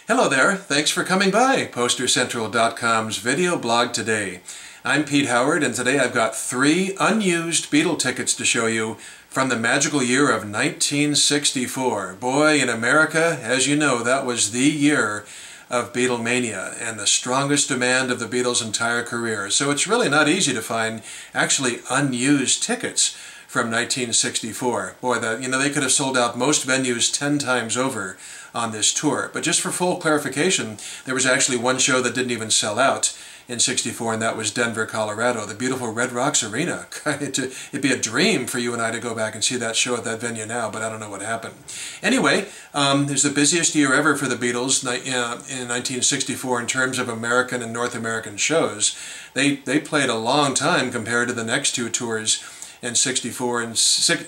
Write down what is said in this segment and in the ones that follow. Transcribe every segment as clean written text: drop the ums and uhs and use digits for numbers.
Hello there, thanks for coming by PosterCentral.com's video blog today. I'm Pete Howard, and today I've got 3 unused Beatle tickets to show you from the magical year of 1964. Boy, in America, as you know, that was the year of Beatlemania and the strongest demand of the Beatles' entire career. So it's really not easy to find actually unused tickets from 1964. Boy, they could have sold out most venues 10 times over on this tour. But just for full clarification, there was actually one show that didn't even sell out in '64, and that was Denver, Colorado, the beautiful Red Rocks Arena. It'd be a dream for you and I to go back and see that show at that venue now, but I don't know what happened. Anyway, it was the busiest year ever for the Beatles in 1964 in terms of American and North American shows. They played a long time compared to the next 2 tours in '64 and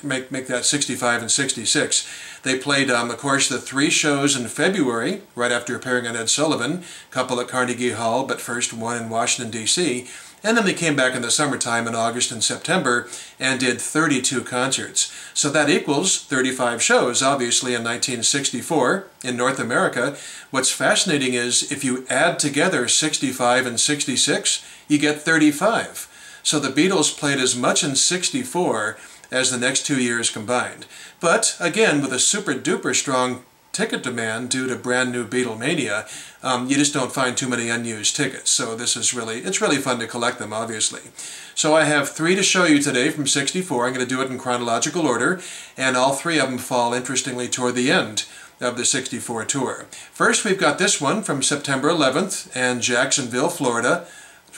make that '65 and '66. They played, of course, the 3 shows in February, right after appearing on Ed Sullivan, a couple at Carnegie Hall, but first one in Washington, D.C., and then they came back in the summertime in August and September and did 32 concerts. So that equals 35 shows, obviously, in 1964 in North America. What's fascinating is if you add together '65 and '66, you get 35. So the Beatles played as much in '64 as the next 2 years combined. But again, with a super duper strong ticket demand due to brand new Beatlemania, you just don't find too many unused tickets. So this is it's really fun to collect them, obviously. So I have 3 to show you today from '64. I'm going to do it in chronological order, and all 3 of them fall interestingly toward the end of the '64 tour. First, we've got this one from September 11th and Jacksonville, Florida.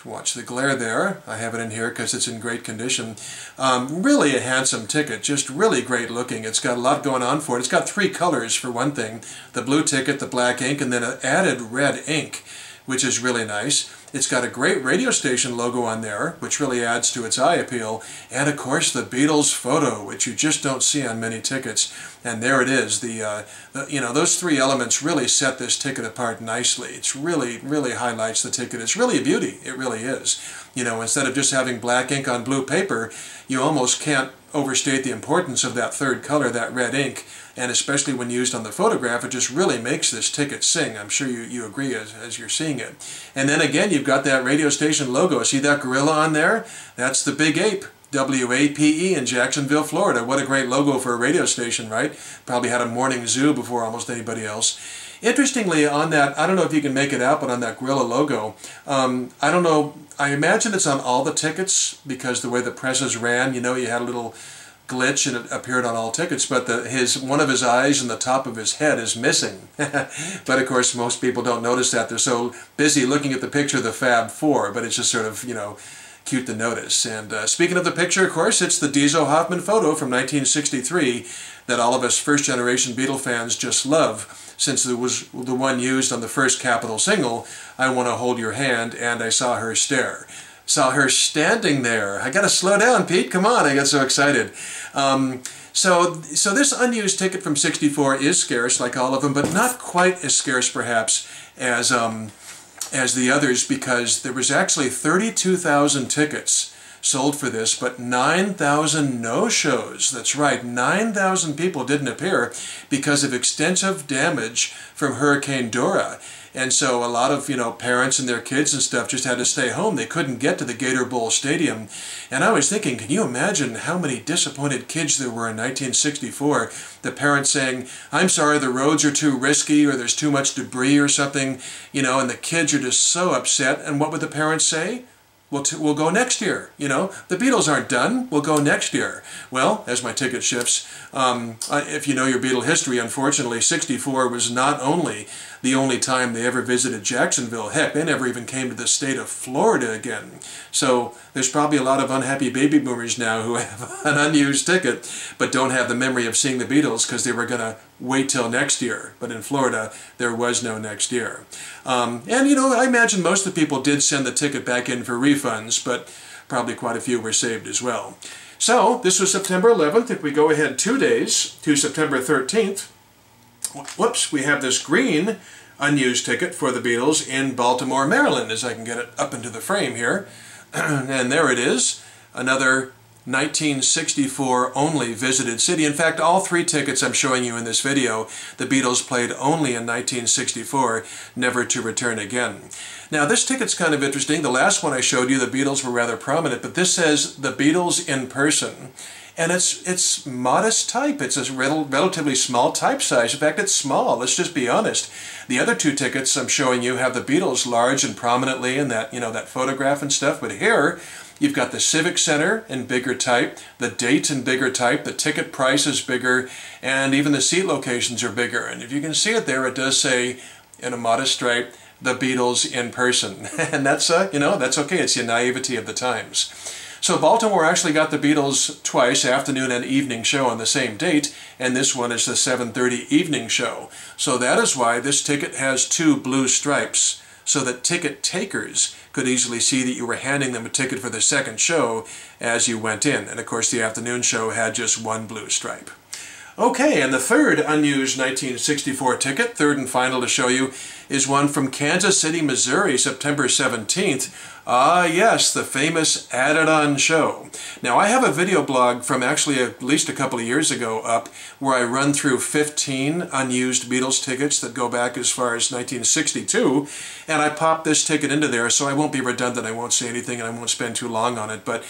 Watch the glare there. I have it in here because it's in great condition. Really a handsome ticket, just really great looking. It's got a lot going on for it. It's got 3 colors for one thing. The blue ticket, the black ink, and then an added red ink, which is really nice. It's got a great radio station logo on there, which really adds to its eye appeal. And of course the Beatles photo, which you just don't see on many tickets. And there it is. Those 3 elements really set this ticket apart nicely. It's really highlights the ticket. It's really a beauty. It really is. Instead of just having black ink on blue paper, you almost can't overstate the importance of that 3rd color, that red ink. And especially when used on the photograph, it just really makes this ticket sing. I'm sure you agree as you're seeing it. And then again, you've got that radio station logo. See that gorilla on there? That's the Big Ape. WAPE in Jacksonville, Florida. What a great logo for a radio station, right? Probably had a morning zoo before almost anybody else. Interestingly, on that, I don't know if you can make it out, but on that gorilla logo, I don't know, I imagine it's on all the tickets because the way the presses ran, you had a little glitch and it appeared on all tickets, but one of his eyes and the top of his head is missing. But of course most people don't notice that. They're so busy looking at the picture of the Fab Four, but it's just sort of, cute to notice. And speaking of the picture, of course, it's the Diesel Hoffman photo from 1963 that all of us first-generation Beatle fans just love, since it was the one used on the first Capitol single, I Want to Hold Your Hand, and I Saw Her Stare. Saw her standing there. I gotta slow down, Pete. Come on, I get so excited. So this unused ticket from '64 is scarce, like all of them, but not quite as scarce, perhaps, as the others, because there was actually 32,000 tickets sold for this, but 9,000 no-shows. That's right, 9,000 people didn't appear because of extensive damage from Hurricane Dora. And so a lot of, parents and their kids and stuff just had to stay home. They couldn't get to the Gator Bowl Stadium. And I was thinking, can you imagine how many disappointed kids there were in 1964? The parents saying, I'm sorry, the roads are too risky, or there's too much debris or something, and the kids are just so upset. And what would the parents say? We'll go next year, The Beatles aren't done. We'll go next year. Well, as my ticket shifts, if you know your Beatle history, unfortunately, '64 was not only the only time they ever visited Jacksonville. Heck, they never even came to the state of Florida again. So there's probably a lot of unhappy baby boomers now who have an unused ticket, but don't have the memory of seeing the Beatles because they were going to wait till next year. But in Florida, there was no next year. I imagine most of the people did send the ticket back in for refunds, but probably quite a few were saved as well. So this was September 11th. If we go ahead 2 days to September 13th, whoops, we have this green unused ticket for the Beatles in Baltimore, Maryland, as I can get it up into the frame here. And there it is, another 1964 only visited city. In fact, all three tickets I'm showing you in this video, the Beatles played only in 1964, never to return again. Now this ticket's kind of interesting. The last one I showed you, the Beatles were rather prominent, but this says the Beatles in person. And it's modest type. It's a relatively small type size. In fact, it's small. Let's just be honest. The other two tickets I'm showing you have the Beatles large and prominently in that, that photograph and stuff. But here, you've got the Civic Center in bigger type, the date in bigger type, the ticket price is bigger, and even the seat locations are bigger. And if you can see it there, it does say in a modest stripe, the Beatles in person. And that's, that's okay. It's the naivety of the times. So Baltimore actually got the Beatles twice, afternoon and evening show on the same date, and this one is the 7:30 evening show. So that is why this ticket has two blue stripes, so that ticket takers could easily see that you were handing them a ticket for the second show as you went in. And of course the afternoon show had just one blue stripe. Okay, and the third unused 1964 ticket, third and final to show you, is one from Kansas City, Missouri, September 17th. Ah, yes, the famous Added On show. Now, I have a video blog from actually at least a couple of years ago up where I run through 15 unused Beatles tickets that go back as far as 1962, and I popped this ticket into there, so I won't be redundant, I won't say anything, and I won't spend too long on it, but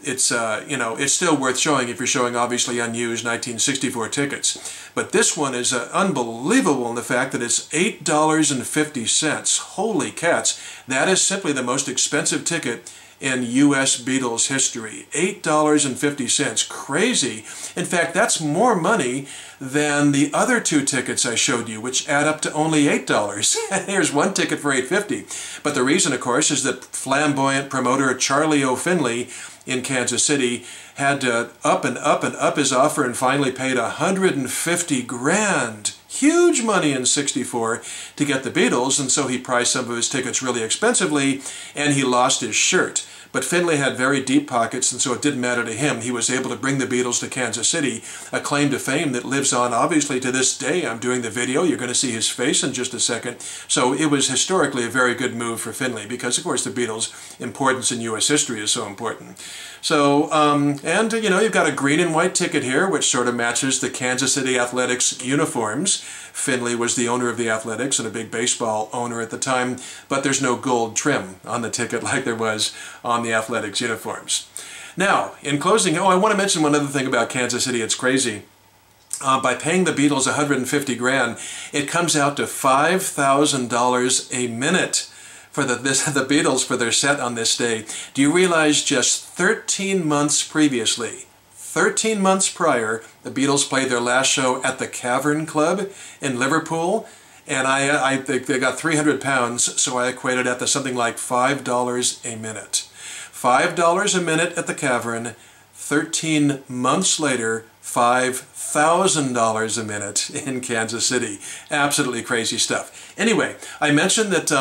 it's it's still worth showing if you're showing obviously unused 1964 tickets. But this one is unbelievable in the fact that it's $8.50. Holy cats! That is simply the most expensive ticket in U.S. Beatles history. $8.50. Crazy. In fact, that's more money than the other two tickets I showed you, which add up to only $8. Here's one ticket for $8.50. But the reason, of course, is that flamboyant promoter Charlie O. Finley in Kansas City had to up and up and up his offer and finally paid $150 grand. Huge money in '64 to get the Beatles, and so he priced some of his tickets really expensively, and he lost his shirt. But Finley had very deep pockets, and so it didn't matter to him. He was able to bring the Beatles to Kansas City, a claim to fame that lives on obviously to this day. I'm doing the video. You're going to see his face in just a second. So it was historically a very good move for Finley because, of course, the Beatles' importance in U.S. history is so important. So, you've got a green and white ticket here, which sort of matches the Kansas City Athletics uniforms. Finley was the owner of the Athletics and a big baseball owner at the time, but there's no gold trim on the ticket like there was on the Athletics uniforms. Now, in closing, I want to mention one other thing about Kansas City. It's crazy. By paying the Beatles $150 grand, it comes out to $5,000 a minute for the Beatles for their set on this day. Do you realize just 13 months previously, 13 months prior, the Beatles played their last show at the Cavern Club in Liverpool, and I think they got 300 pounds, so I equated that to something like $5 a minute. $5 a minute at the Cavern, 13 months later, $5,000 a minute in Kansas City. Absolutely crazy stuff. Anyway, I mentioned that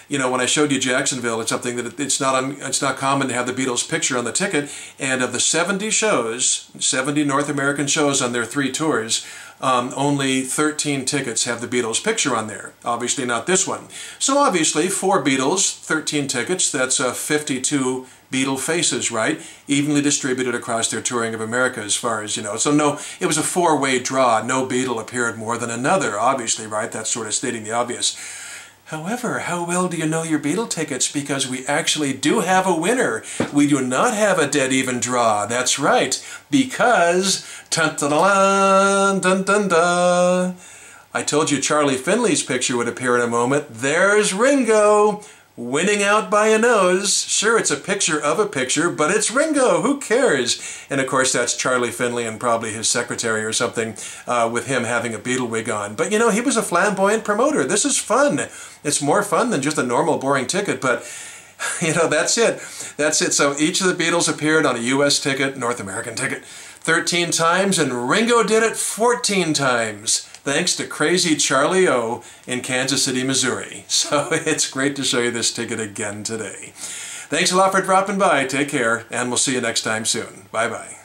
when I showed you Jacksonville, it's something that it's not common to have the Beatles picture on the ticket. And of the 70 shows, 70 North American shows on their 3 tours, only 13 tickets have the Beatles picture on there. Obviously not this one. So obviously 4 Beatles, 13 tickets, that's 52 Beatle faces, right? Evenly distributed across their touring of America as far as, So no, it was a 4-way draw. No Beatle appeared more than another, obviously, right? That's sort of stating the obvious. However, how well do you know your Beatle tickets? Because we actually do have a winner. We do not have a dead even draw. That's right. Because, dun, dun, dun, dun, I told you Charlie Finley's picture would appear in a moment. There's Ringo, winning out by a nose. Sure, it's a picture of a picture, but it's Ringo. Who cares? And of course, that's Charlie Finley and probably his secretary or something, with him having a Beatle wig on. But he was a flamboyant promoter. This is fun. It's more fun than just a normal boring ticket, but that's it. That's it. So each of the Beatles appeared on a U.S. ticket, North American ticket, 13 times, and Ringo did it 14 times. Thanks to crazy Charlie O in Kansas City, Missouri. So it's great to show you this ticket again today. Thanks a lot for dropping by. Take care, and we'll see you next time soon. Bye-bye.